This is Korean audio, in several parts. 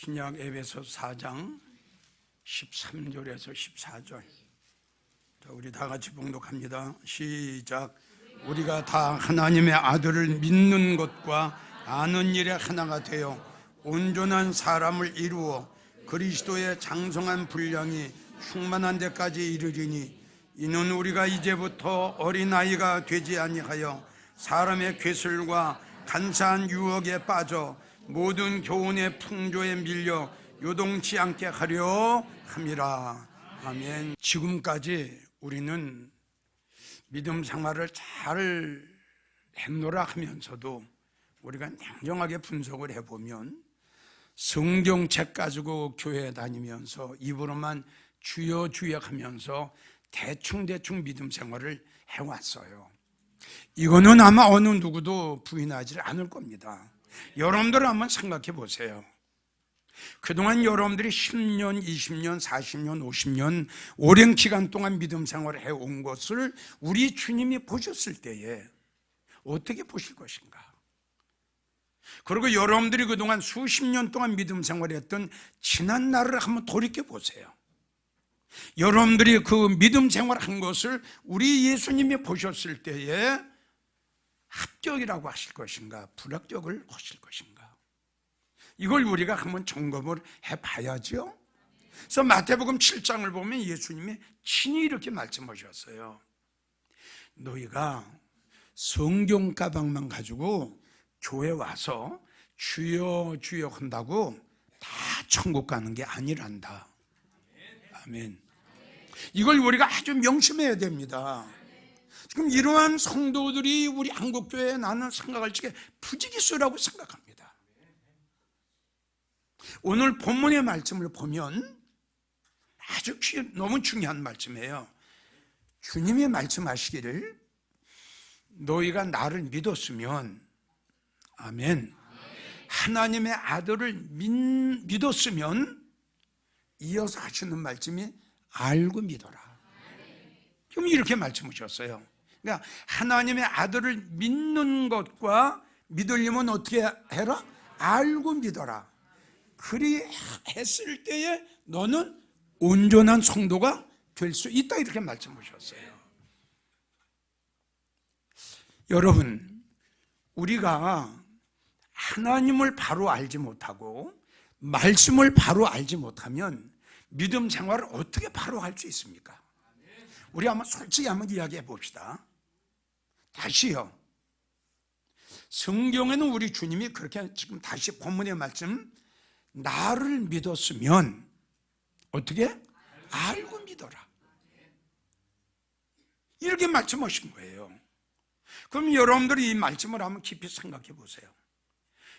신약 에베소 4장 13절에서 14절. 자, 우리 다 같이 봉독합니다. 시작. 우리가 다 하나님의 아들을 믿는 것과 아는 일에 하나가 되어 온전한 사람을 이루어 그리스도의 장성한 분량이 충만한 데까지 이르리니, 이는 우리가 이제부터 어린아이가 되지 아니하여 사람의 괴술과 간사한 유혹에 빠져 모든 교훈의 풍조에 밀려 요동치 않게 하려 함이라. 아멘. 지금까지 우리는 믿음 생활을 잘 했노라 하면서도 우리가 냉정하게 분석을 해보면 성경책 가지고 교회 다니면서 입으로만 주여 주여 하면서 대충 믿음 생활을 해왔어요. 이거는 아마 어느 누구도 부인하지 않을 겁니다. 여러분들 한번 생각해 보세요. 그동안 여러분들이 10년, 20년, 40년, 50년 오랜 기간 동안 믿음 생활을 해온 것을 우리 주님이 보셨을 때에 어떻게 보실 것인가? 그리고 여러분들이 그동안 수십 년 동안 믿음 생활했던 지난 날을 한번 돌이켜 보세요. 여러분들이 그 믿음 생활한 것을 우리 예수님이 보셨을 때에 합격이라고 하실 것인가, 불합격을 하실 것인가? 이걸 우리가 한번 점검을 해봐야죠. 그래서 마태복음 7장을 보면 예수님이 친히 이렇게 말씀하셨어요. 너희가 성경 가방만 가지고 교회 와서 주여 주여 한다고 다 천국 가는 게 아니란다. 아멘. 이걸 우리가 아주 명심해야 됩니다. 지금 이러한 성도들이 우리 한국교회에 나는 생각할 적에 부지기수라고 생각합니다. 오늘 본문의 말씀을 보면 아주 너무 중요한 말씀이에요. 주님이 말씀하시기를 너희가 나를 믿었으면, 아멘, 하나님의 아들을 믿었으면, 이어서 하시는 말씀이 알고 믿어라. 지금 이렇게 말씀하셨어요. 그러니까 하나님의 아들을 믿는 것과 믿으려면 어떻게 해라? 알고 믿어라. 그리 했을 때에 너는 온전한 성도가 될 수 있다, 이렇게 말씀하셨어요. 여러분, 우리가 하나님을 바로 알지 못하고 말씀을 바로 알지 못하면 믿음 생활을 어떻게 바로 할 수 있습니까? 우리 한번 솔직히 한번 이야기해 봅시다. 다시요. 성경에는 우리 주님이 그렇게 지금 다시 본문의 말씀, 나를 믿었으면 어떻게? 알고 믿어라. 이렇게 말씀하신 거예요. 그럼 여러분들이 이 말씀을 한번 깊이 생각해 보세요.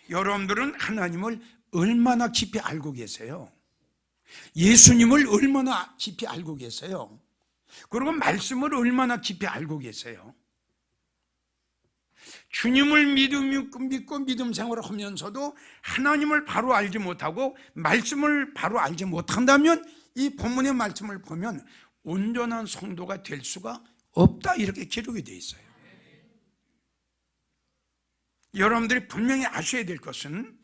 여러분들은 하나님을 얼마나 깊이 알고 계세요? 예수님을 얼마나 깊이 알고 계세요? 그리고 말씀을 얼마나 깊이 알고 계세요? 주님을 믿고 믿음 생활을 하면서도 하나님을 바로 알지 못하고 말씀을 바로 알지 못한다면 이 본문의 말씀을 보면 온전한 성도가 될 수가 없다, 이렇게 기록이 되어 있어요. 여러분들이 분명히 아셔야 될 것은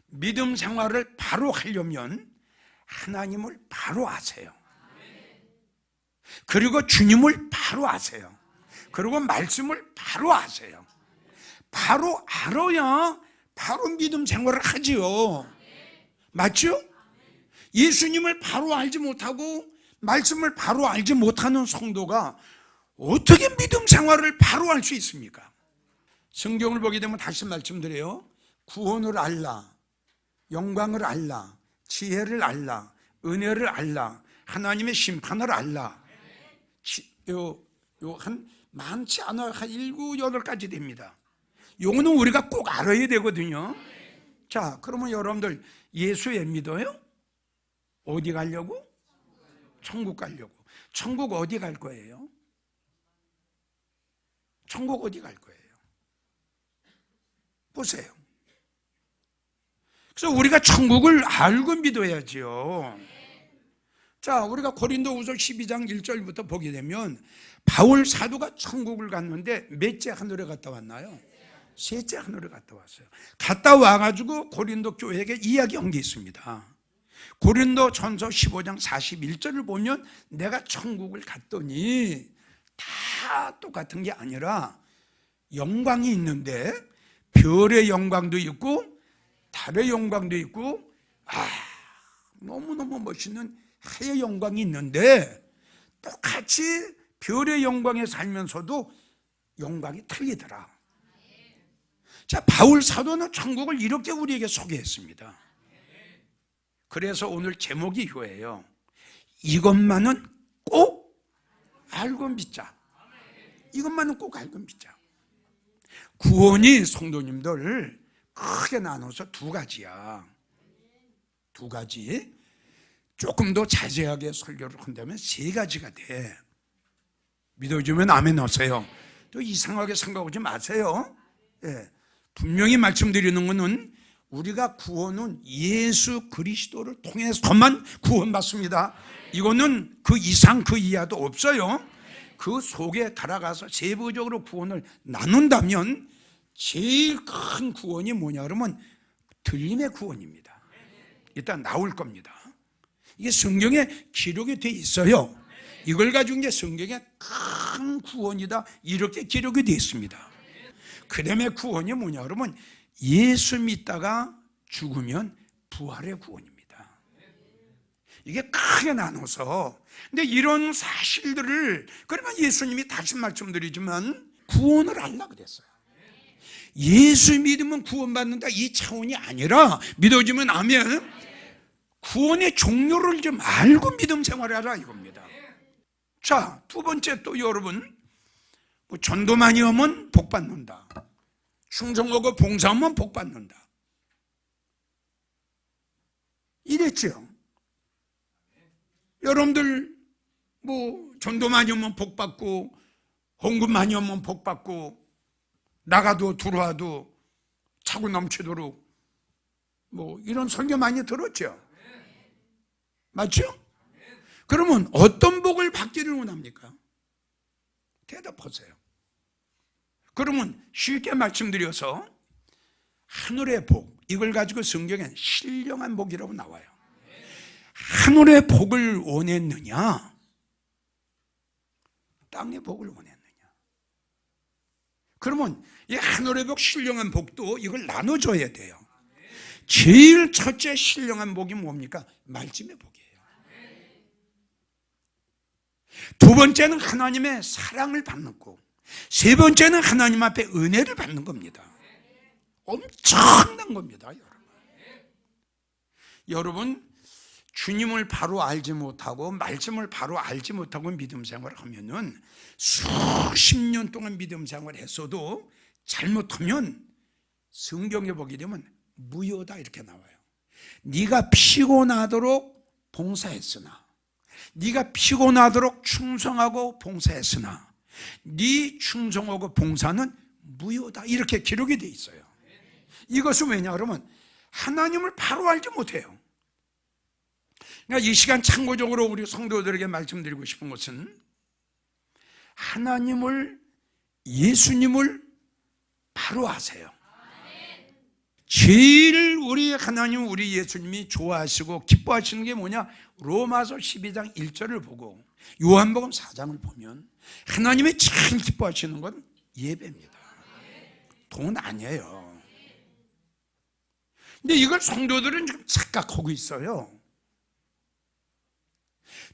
믿음 생활을 바로 하려면 하나님을 바로 아세요. 그리고 주님을 바로 아세요. 그리고 말씀을 바로 아세요. 바로 알아야 바로 믿음 생활을 하지요. 맞죠? 예수님을 바로 알지 못하고 말씀을 바로 알지 못하는 성도가 어떻게 믿음 생활을 바로 할 수 있습니까? 성경을 보게 되면 다시 말씀드려요. 구원을 알라, 영광을 알라, 지혜를 알라, 은혜를 알라, 하나님의 심판을 알라. 한 많지 않아요. 한 7, 8가지 됩니다. 요거는 우리가 꼭 알아야 되거든요. 자, 그러면 여러분들 예수 왜 믿어요? 어디 가려고? 천국 가려고. 천국 어디 갈 거예요? 천국 어디 갈 거예요? 보세요. 그래서 우리가 천국을 알고 믿어야죠. 자, 우리가 고린도후서 12장 1절부터 보게 되면 바울 사도가 천국을 갔는데 몇째 하늘에 갔다 왔나요? 셋째 하늘에 갔다 왔어요. 갔다 와가지고 고린도 교회에게 이야기한 게 있습니다. 고린도 전서 15장 41절을 보면 내가 천국을 갔더니 다 똑같은 게 아니라 영광이 있는데 별의 영광도 있고 달의 영광도 있고 너무너무 멋있는 하의 영광이 있는데 똑같이 별의 영광에 살면서도 영광이 틀리더라. 자, 바울 사도는 천국을 이렇게 우리에게 소개했습니다. 그래서 오늘 제목이 이거예요. 이것만은 꼭 알고 믿자. 이것만은 꼭 알고 믿자. 구원이 성도님들 크게 나눠서 두 가지야. 두 가지. 조금 더 자세하게 설교를 한다면 세 가지가 돼. 믿어주면 아멘 하세요. 또 이상하게 생각하지 마세요. 예. 분명히 말씀드리는 것은 우리가 구원은 예수 그리스도를 통해서만 구원받습니다. 이거는 그 이상 그 이하도 없어요. 그 속에 들어가서 세부적으로 구원을 나눈다면 제일 큰 구원이 뭐냐 그러면 들림의 구원입니다. 일단 나올 겁니다. 이게 성경에 기록이 돼 있어요. 이걸 가지고 이제 성경에 큰 구원이다 이렇게 기록이 돼 있습니다. 그 다음에 구원이 뭐냐 그러면 예수 믿다가 죽으면 부활의 구원입니다. 이게 크게 나눠서 근데 이런 사실들을 그러면 예수님이 다시 말씀드리지만 구원을 하려고 그랬어요. 예수 믿으면 구원받는다 이 차원이 아니라 믿어지면 아멘 구원의 종료를 좀 알고 믿음 생활하라 이겁니다. 자, 두 번째 또 여러분 전도 많이 하면 복 받는다. 충성하고 봉사하면 복 받는다. 이랬죠. 여러분들 전도 많이 하면 복 받고 헌금 많이 하면 복 받고 나가도 들어와도 차고 넘치도록 이런 설교 많이 들었죠. 맞죠? 그러면 어떤 복을 받기를 원합니까? 대답하세요. 그러면 쉽게 말씀드려서 하늘의 복 이걸 가지고 성경엔 신령한 복이라고 나와요. 하늘의 복을 원했느냐 땅의 복을 원했느냐. 그러면 이 하늘의 복 신령한 복도 이걸 나눠줘야 돼요. 제일 첫째 신령한 복이 뭡니까? 말씀의 복이에요. 두 번째는 하나님의 사랑을 받는 거. 세 번째는 하나님 앞에 은혜를 받는 겁니다. 엄청난 겁니다. 여러분 주님을 바로 알지 못하고 말씀을 바로 알지 못하고 믿음 생활을 하면은 수십 년 동안 믿음 생활을 했어도 잘못하면 성경에 보게 되면 무효다 이렇게 나와요. 네가 피곤하도록 봉사했으나 네가 피곤하도록 충성하고 봉사했으나 네 충성하고 봉사는 무효다 이렇게 기록이 돼 있어요. 이것은 왜냐 그러면 하나님을 바로 알지 못해요. 그러니까 이 시간 참고적으로 우리 성도들에게 말씀드리고 싶은 것은 하나님을 예수님을 바로 아세요. 제일 우리 하나님 우리 예수님이 좋아하시고 기뻐하시는 게 뭐냐? 로마서 12장 1절을 보고 요한복음 4장을 보면 하나님이 제일 기뻐하시는 건 예배입니다. 돈 아니에요. 근데 이걸 성도들은 지금 착각하고 있어요.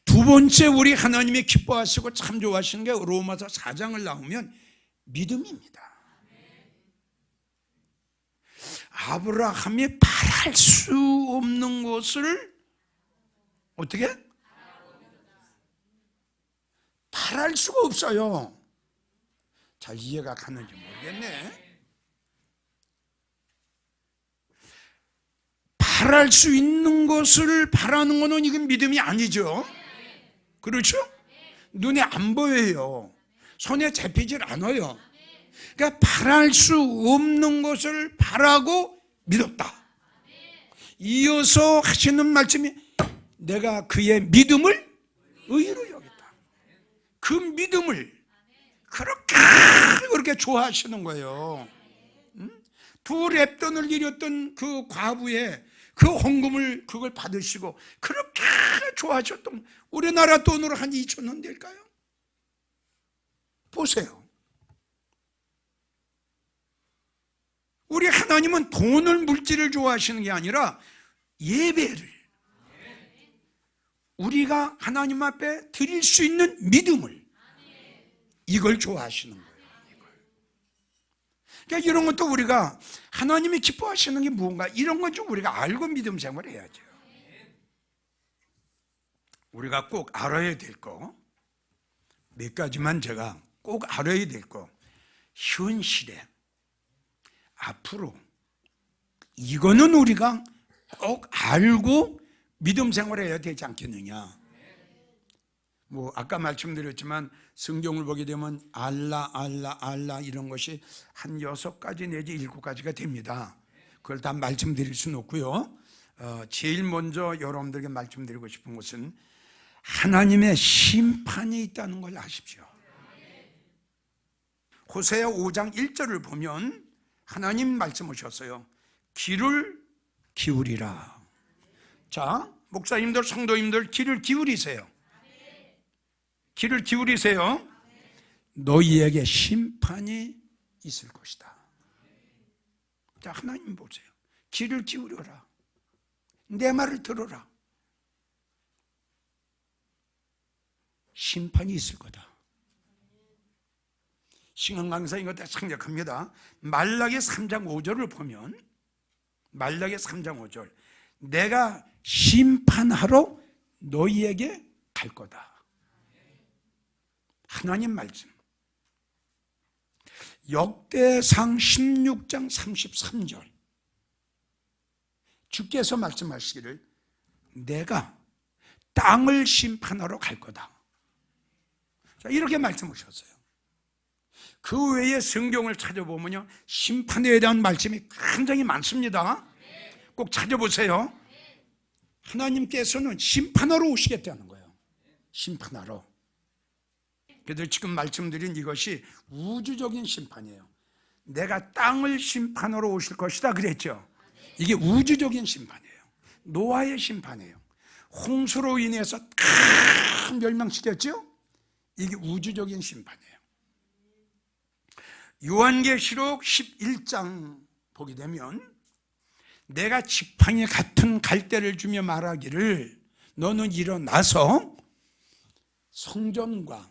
두 번째 우리 하나님이 기뻐하시고 참 좋아하시는 게 로마서 4장을 나오면 믿음입니다. 아브라함이 바랄 수 없는 것을 어떻게? 바랄 수가 없어요. 잘 이해가 가는지 모르겠네. 바랄 수 있는 것을 바라는 것은 이건 믿음이 아니죠. 그렇죠? 눈에 안 보여요. 손에 잡히질 않아요. 그러니까 바랄 수 없는 것을 바라고 믿었다. 이어서 하시는 말씀이 내가 그의 믿음을 의로 여겼다. 그 믿음을 그렇게 좋아하시는 거예요. 두 랩돈을 잃었던 그 과부의 그 헌금을 그걸 받으시고 그렇게 좋아하셨던, 우리나라 돈으로 한 2,000원 될까요? 보세요. 우리 하나님은 돈을, 물질을 좋아하시는 게 아니라 예배를, 우리가 하나님 앞에 드릴 수 있는 믿음을, 이걸 좋아하시는 거예요. 그러니까 이런 것도 우리가 하나님이 기뻐하시는 게 무언가, 이런 건 좀 우리가 알고 믿음 생활을 해야죠. 우리가 꼭 알아야 될 거 몇 가지만 제가 꼭 알아야 될 거, 현실에 앞으로 이거는 우리가 꼭 알고 믿음 생활을 해야 되지 않겠느냐. 뭐 아까 말씀드렸지만 성경을 보게 되면 알라 이런 것이 한 6가지 내지 7가지가 됩니다. 그걸 다 말씀드릴 수는 없고요. 제일 먼저 여러분들에게 말씀드리고 싶은 것은 하나님의 심판이 있다는 걸 아십시오. 호세아 5장 1절을 보면 하나님 말씀하셨어요. 귀를 기울이라. 자, 목사님들, 성도님들 귀를 기울이세요. 귀를 기울이세요. 너희에게 심판이 있을 것이다. 자, 하나님 보세요. 귀를 기울여라. 내 말을 들어라. 심판이 있을 거다. 신앙 강사 이거 다 생략합니다. 말라기 3장 5절을 보면, 말라기 3장 5절, 내가 심판하러 너희에게 갈 거다. 하나님 말씀. 역대상 16장 33절, 주께서 말씀하시기를 내가 땅을 심판하러 갈 거다. 자, 이렇게 말씀하셨어요. 그 외에 성경을 찾아보면요, 심판에 대한 말씀이 굉장히 많습니다. 꼭 찾아보세요. 하나님께서는 심판하러 오시겠다는 거예요. 심판하러. 그래서 지금 말씀드린 이것이 우주적인 심판이에요. 내가 땅을 심판하러 오실 것이다 그랬죠. 이게 우주적인 심판이에요. 노아의 심판이에요. 홍수로 인해서 다 멸망시켰죠. 이게 우주적인 심판이에요. 요한계시록 11장 보게 되면 내가 지팡이 같은 갈대를 주며 말하기를 너는 일어나서 성전과,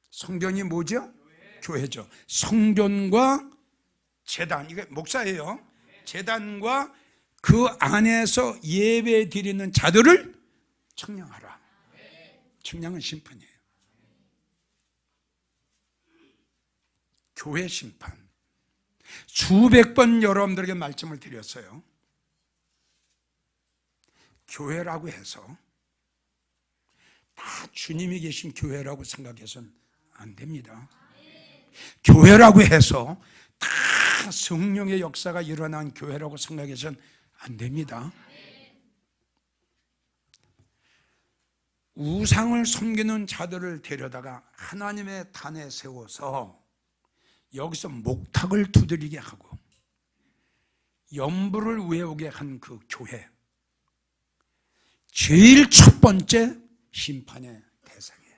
성전이 뭐죠? 교회죠. 성전과 제단, 이게 목사예요. 제단과 그 안에서 예배 드리는 자들을 청량하라. 청량은 심판이에요. 교회 심판. 수백 번 여러분들에게 말씀을 드렸어요. 교회라고 해서 다 주님이 계신 교회라고 생각해서는 안 됩니다. 교회라고 해서 다 성령의 역사가 일어난 교회라고 생각해서는 안 됩니다. 우상을 섬기는 자들을 데려다가 하나님의 단에 세워서 여기서 목탁을 두드리게 하고 연부를 외우게 한 그 교회, 제일 첫 번째 심판의 대상이에요.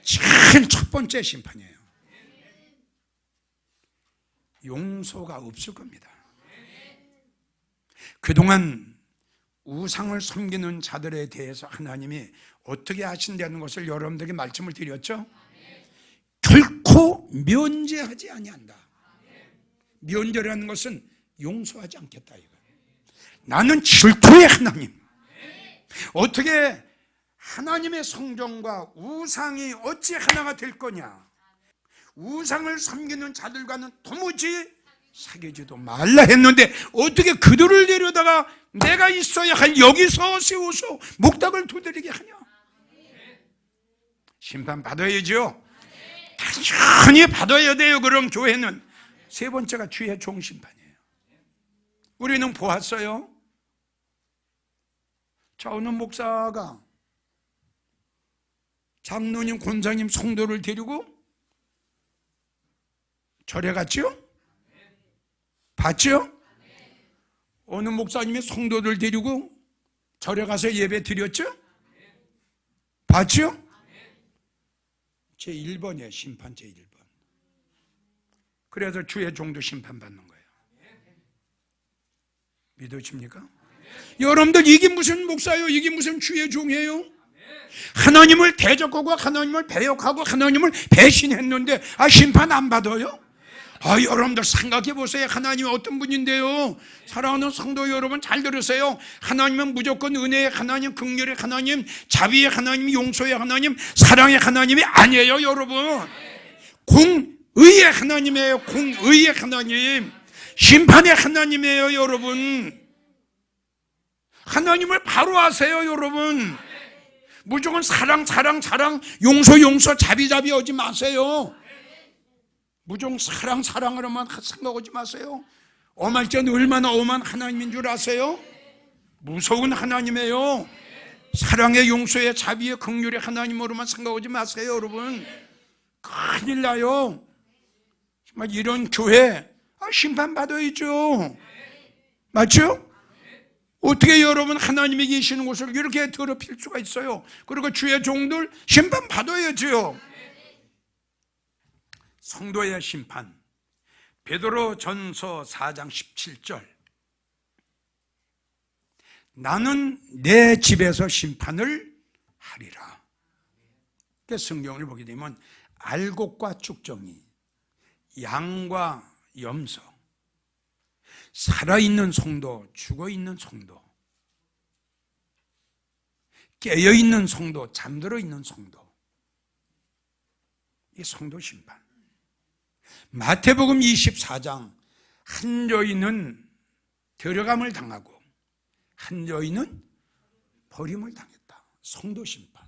제일 첫 번째 심판이에요. 용서가 없을 겁니다. 그동안 우상을 섬기는 자들에 대해서 하나님이 어떻게 하신다는 것을 여러분들에게 말씀을 드렸죠. 결코 면제하지 아니한다. 면제라는 것은 용서하지 않겠다 이거. 나는 질투의 하나님. 어떻게 하나님의 성전과 우상이 어찌 하나가 될 거냐. 우상을 섬기는 자들과는 도무지 사귀지도 말라 했는데 어떻게 그들을 데려다가 내가 있어야 할 여기서 세워서 목탁을 두드리게 하냐. 심판 받아야죠. 당연히 받아야 돼요. 그럼 교회는 세 번째가 주의 종심판이에요. 우리는 보았어요. 자, 어느 목사가 장로님, 권사님, 성도를 데리고 절에 갔죠? 봤죠? 어느 목사님이 성도들 데리고 절에 가서 예배 드렸죠? 봤죠? 제1번이에요. 심판 제1번. 그래서 주의 종도 심판받는 거예요. 믿으십니까? 여러분들 이게 무슨 목사예요? 이게 무슨 주의 종이에요? 하나님을 대적하고 하나님을 배역하고 하나님을 배신했는데 심판 안 받아요? 여러분들 생각해 보세요. 하나님이 어떤 분인데요? 사랑하는 성도 여러분 잘 들으세요. 하나님은 무조건 은혜의 하나님, 긍휼의 하나님, 자비의 하나님, 용서의 하나님, 사랑의 하나님이 아니에요, 여러분. 공의의 하나님이에요. 공의의 하나님, 심판의 하나님이에요, 여러분. 하나님을 바로 아세요, 여러분. 무조건 사랑, 용서, 자비 하지 마세요. 무조건 사랑으로만 생각하지 마세요. 엄할 때는 얼마나 엄한 하나님인 줄 아세요? 무서운 하나님이에요. 사랑의, 용서의, 자비의, 긍휼의 하나님으로만 생각하지 마세요, 여러분. 큰일 나요. 정말 이런 교회 심판받아야죠. 맞죠? 어떻게 여러분 하나님이 계시는 곳을 이렇게 더럽힐 수가 있어요? 그리고 주의 종들 심판받아야죠. 성도의 심판. 베드로전서 4장 17절. 나는 내 집에서 심판을 하리라. 성경을 보게 되면 알곡과 쭉정이, 양과 염소, 살아있는 성도, 죽어있는 성도, 깨어있는 성도, 잠들어 있는 성도, 이 성도 심판. 마태복음 24장, 한 여인은 데려감을 당하고 한 여인은 버림을 당했다. 성도 심판.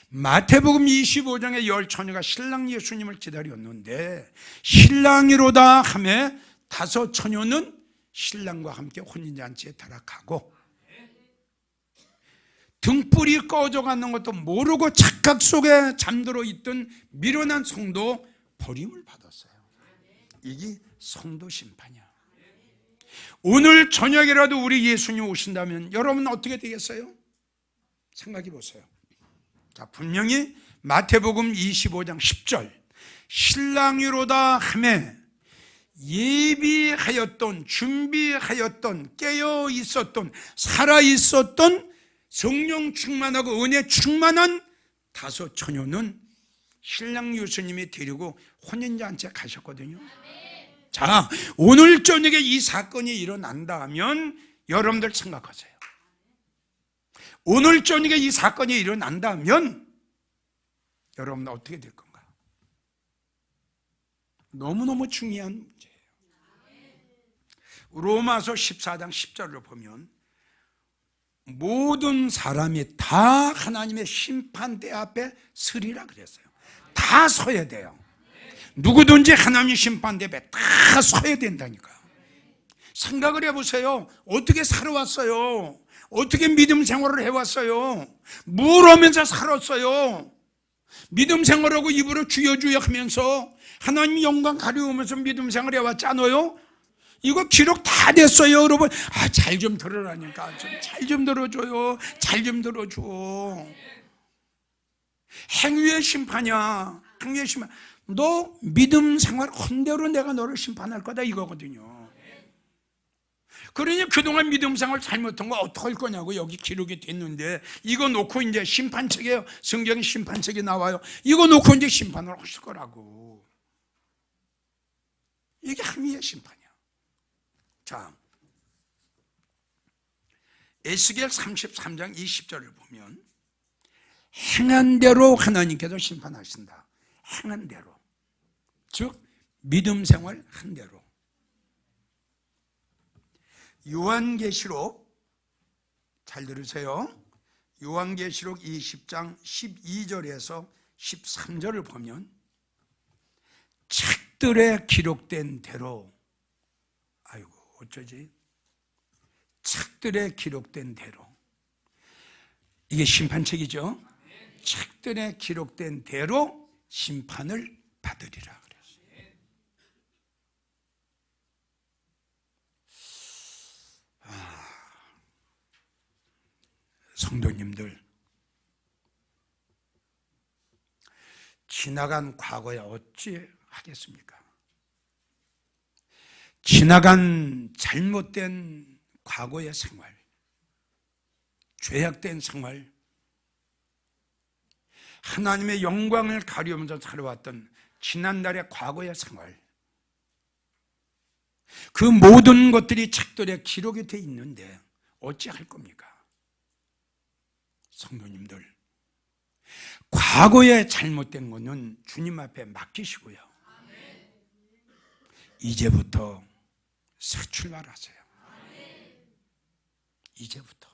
마태복음 25장에 10처녀가 신랑 예수님을 기다렸는데 신랑이로다 하매 5처녀는 신랑과 함께 혼인잔치에 타락하고 등불이 꺼져가는 것도 모르고 착각 속에 잠들어 있던 미련한 성도 버림을 받았어요. 이게 성도 심판이야. 오늘 저녁이라도 우리 예수님 오신다면 여러분 어떻게 되겠어요? 생각해 보세요. 자, 분명히 마태복음 25장 10절 신랑이로다 하매 예비하였던, 준비하였던, 깨어 있었던, 살아 있었던 성령 충만하고 은혜 충만한 5처녀는 신랑 예수님이 데리고 혼인잔치에 가셨거든요. 자, 오늘 저녁에 이 사건이 일어난다면 여러분들 생각하세요. 오늘 저녁에 이 사건이 일어난다면 여러분들 어떻게 될 건가? 너무너무 중요한 문제예요. 로마서 14장 10절을 보면 모든 사람이 다 하나님의 심판대 앞에 서리라 그랬어요. 다 서야 돼요. 누구든지 하나님의 심판대 앞에 다 서야 된다니까요. 생각을 해보세요. 어떻게 살아왔어요? 어떻게 믿음 생활을 해왔어요? 뭘 하면서 살았어요? 믿음 생활하고 입으로 주여 하면서 하나님 영광 가려우면서 믿음 생활 해왔잖아요? 이거 기록 다 됐어요, 여러분. 잘 좀 들으라니까. 잘 좀 들어줘요. 잘 좀 들어줘. 행위의 심판이야. 행위의 심판. 너 믿음 생활 한 대로 내가 너를 심판할 거다 이거거든요. 그러니 그동안 믿음 생활 잘못한 거 어떡할 거냐고 여기 기록이 됐는데 이거 놓고 이제 심판책이에요. 성경에 심판책이 나와요. 이거 놓고 이제 심판을 하실 거라고. 이게 행위의 심판이야. 자, 에스겔 33장 20절을 보면 행한 대로 하나님께서 심판하신다. 행한 대로. 즉 믿음 생활 한 대로. 요한계시록 잘 들으세요. 요한계시록 20장 12절에서 13절을 보면 책들에 기록된 대로, 아이고 어쩌지? 책들에 기록된 대로. 이게 심판책이죠. 책들에 기록된 대로 심판을 받으리라 그랬어요. 성도님들, 지나간 과거에 어찌 하겠습니까? 지나간 잘못된 과거의 생활, 죄악된 생활, 하나님의 영광을 가리우면서 살아왔던 지난날의 과거의 생활, 그 모든 것들이 책들에 기록이 되어 있는데 어찌할 겁니까? 성도님들, 과거에 잘못된 것은 주님 앞에 맡기시고요, 이제부터 새 출발하세요. 이제부터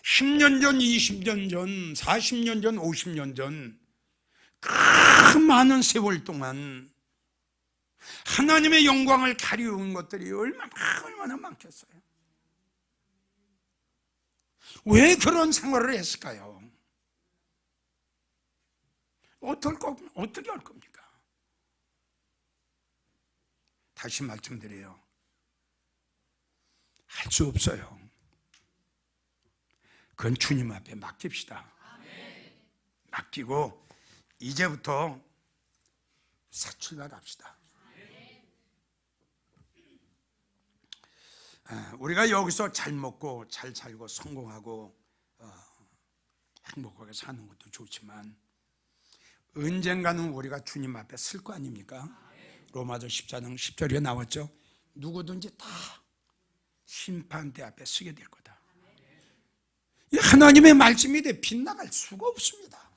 10년 전, 20년 전, 40년 전, 50년 전, 그 많은 세월 동안 하나님의 영광을 가리운 것들이 얼마나 많겠어요. 왜 그런 생활을 했을까요? 어떻게 할 겁니까? 다시 말씀드려요. 할 수 없어요. 그건 주님 앞에 맡깁시다. 맡기고 이제부터 새 출발합시다. 우리가 여기서 잘 먹고 잘 살고 성공하고 행복하게 사는 것도 좋지만 언젠가는 우리가 주님 앞에 설 거 아닙니까? 로마서 14장 10절에 나왔죠. 누구든지 다 심판대 앞에 서게 될 거다. 이 하나님의 말씀이 빗나갈 수가 없습니다.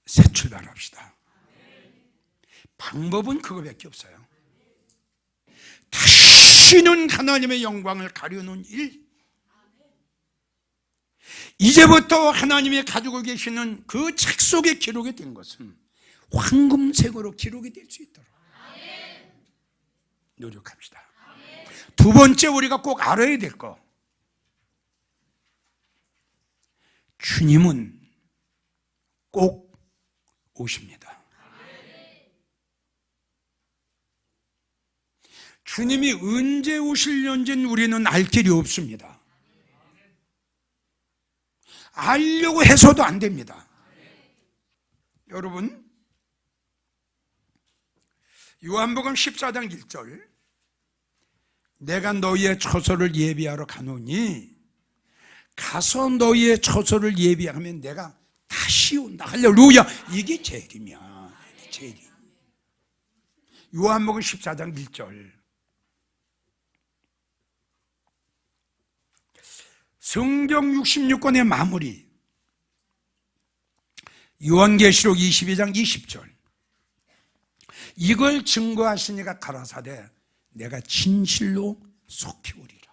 새 출발합시다. 방법은 그거밖에 없어요. 다시는 하나님의 영광을 가려는 일, 이제부터 하나님의 가지고 계시는 그 책 속에 기록이 된 것은 황금색으로 기록이 될 수 있도록 노력합시다. 두 번째, 우리가 꼭 알아야 될 거, 주님은 꼭 오십니다. 주님이 언제 오실는지는 우리는 알 길이 없습니다. 알려고 해서도 안 됩니다. 여러분, 요한복음 14장 1절, 내가 너희의 처소를 예비하러 가노니 가서 너희의 처소를 예비하면 내가 다시 온다. 할렐루야. 이게 제일이면 제일이. 요한복음 14장 1절. 성경 66권의 마무리, 요한계시록 22장 20절. 이걸 증거하시니까 가라사대 내가 진실로 속히 오리라.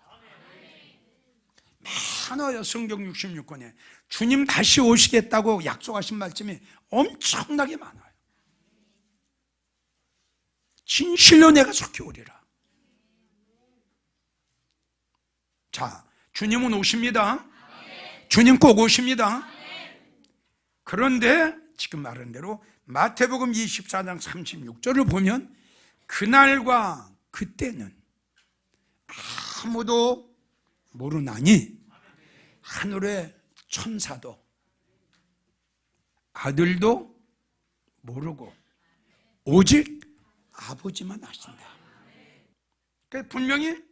많아요. 성경 66권에 주님 다시 오시겠다고 약속하신 말씀이 엄청나게 많아요. 진실로 내가 속히 오리라. 자, 주님은 오십니다. 주님 꼭 오십니다. 그런데 지금 말한 대로 마태복음 24장 36절을 보면 그날과 그때는 아무도 모르나니 하늘의 천사도 아들도 모르고 오직 아버지만 아신다. 그러니까 분명히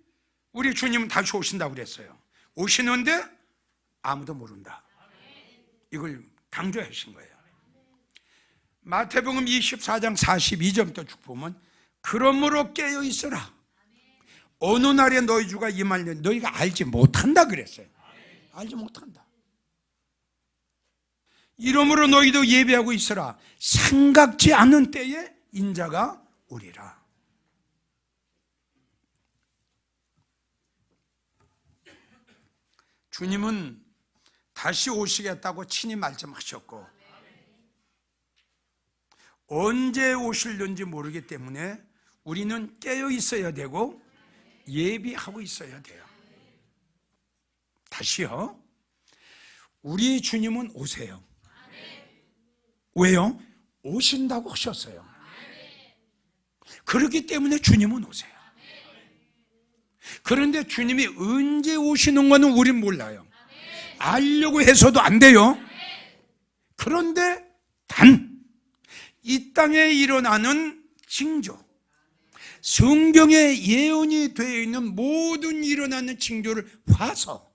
우리 주님은 다시 오신다고 그랬어요. 오시는데 아무도 모른다. 이걸 강조하신 거예요. 마태복음 24장 42절부터 쭉 보면 그러므로 깨어 있어라. 어느 날에 너희 주가 임할 때 너희가 알지 못한다 그랬어요. 알지 못한다. 이러므로 너희도 예비하고 있어라. 생각지 않은 때에 인자가 오리라. 주님은 다시 오시겠다고 친히 말씀하셨고 언제 오실는지 모르기 때문에 우리는 깨어 있어야 되고 예비하고 있어야 돼요. 다시요. 우리 주님은 오세요. 왜요? 오신다고 하셨어요. 그렇기 때문에 주님은 오세요. 그런데 주님이 언제 오시는 거는 우린 몰라요. 알려고 해서도 안 돼요. 그런데 단 이 땅에 일어나는 징조, 성경에 예언이 되어 있는 모든 일어나는 징조를 봐서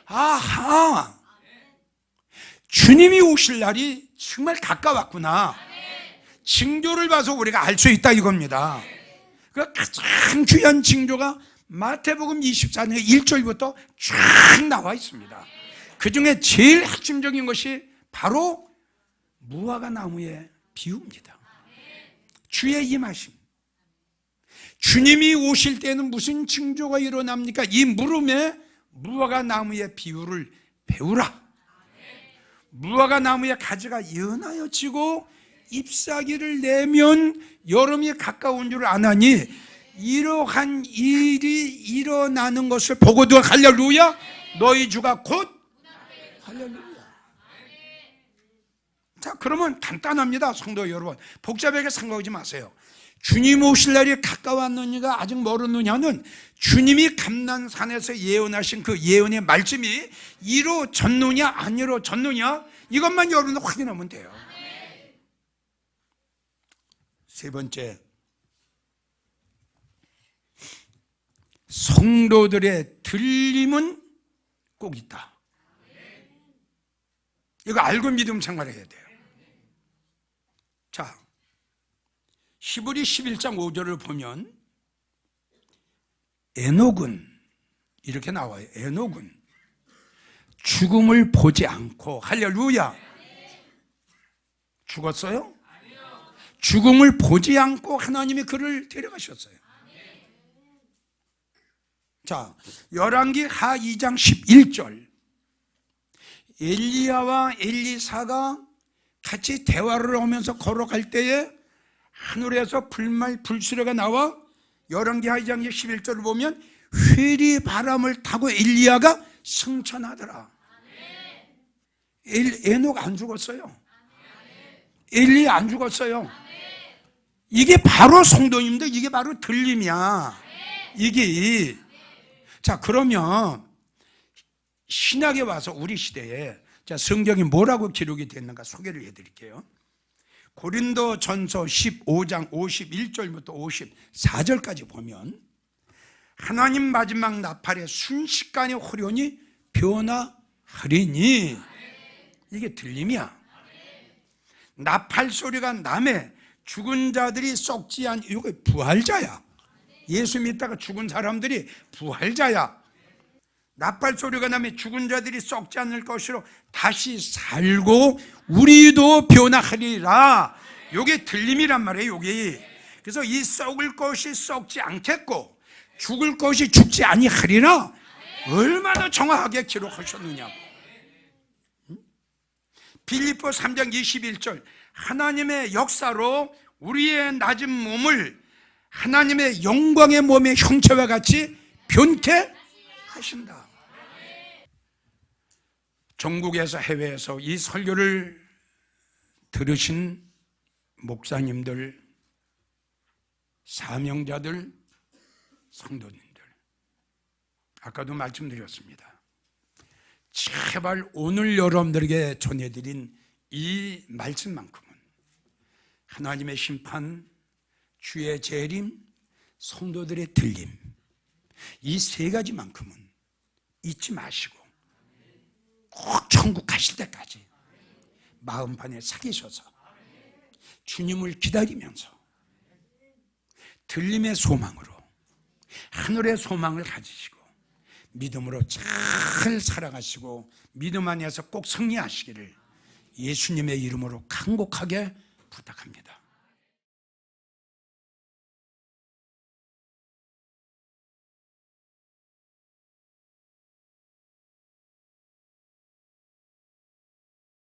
아하, 주님이 오실 날이 정말 가까웠구나, 징조를 봐서 우리가 알 수 있다 이겁니다. 그 가장 중요한 징조가 마태복음 24장 1절부터 쫙 나와 있습니다. 그 중에 제일 핵심적인 것이 바로 무화과 나무의 비유입니다. 주의 임하심. 주님이 오실 때는 무슨 징조가 일어납니까? 이 물음에 무화과 나무의 비유를 배우라. 무화과 나무의 가지가 연하여 지고 잎사귀를 내면 여름이 가까운 줄 아나니 이러한 일이 일어나는 것을 보고도 할렐루야, 너희 주가 곧 할렐루야. 자, 그러면 간단합니다. 성도 여러분, 복잡하게 생각하지 마세요. 주님 오실 날이 가까웠느냐가 아직 멀었느냐는 주님이 감난산에서 예언하신 그 예언의 말씀이 이루어졌느냐 안 이루어졌느냐 이것만 여러분 확인하면 돼요. 세 번째, 성도들의 들림은 꼭 있다. 이거 알고 믿음 생활해야 돼요. 자, 히브리 11장 5절을 보면 에녹은 이렇게 나와요. 에녹은 죽음을 보지 않고, 할렐루야, 죽었어요? 죽음을 보지 않고 하나님이 그를 데려가셨어요. 자, 열왕기 하 2장 11절, 엘리야와 엘리사가 같이 대화를 하면서 걸어갈 때에 하늘에서 불수레가 나와 열왕기 하 2장 11절을 보면 회리 바람을 타고 엘리야가 승천하더라. 에녹 안 죽었어요. 엘리야 안 죽었어요. 이게 바로 성도님들, 이게 바로 들림이야. 이게. 자, 그러면 신약에 와서 우리 시대에, 자, 성경이 뭐라고 기록이 됐는가 소개를 해드릴게요. 고린도 전서 15장 51절부터 54절까지 보면 하나님 마지막 나팔에 순식간에 호련히 변화하리니, 이게 들림이야. 나팔 소리가 남에 죽은 자들이 썩지 않, 이거 부활자야. 예수 믿다가 죽은 사람들이 부활자야. 나팔 소리가 나면 죽은 자들이 썩지 않을 것으로 다시 살고 우리도 변화하리라. 이게 들림이란 말이에요. 이게. 그래서 이 썩을 것이 썩지 않겠고 죽을 것이 죽지 아니하리라. 얼마나 정확하게 기록하셨느냐고. 빌립보 3장 21절, 하나님의 역사로 우리의 낮은 몸을 하나님의 영광의 몸의 형체와 같이 변케 하신다. 전국에서 해외에서 이 설교를 들으신 목사님들, 사명자들, 성도님들, 아까도 말씀드렸습니다. 제발 오늘 여러분들에게 전해드린 이 말씀만큼은 하나님의 심판, 주의 재림, 성도들의 들림, 이 세 가지만큼은 잊지 마시고 꼭 천국 가실 때까지 마음판에 새기셔서 주님을 기다리면서 들림의 소망으로 하늘의 소망을 가지시고 믿음으로 잘 살아가시고 믿음 안에서 꼭 승리하시기를 예수님의 이름으로 간곡하게 부탁합니다.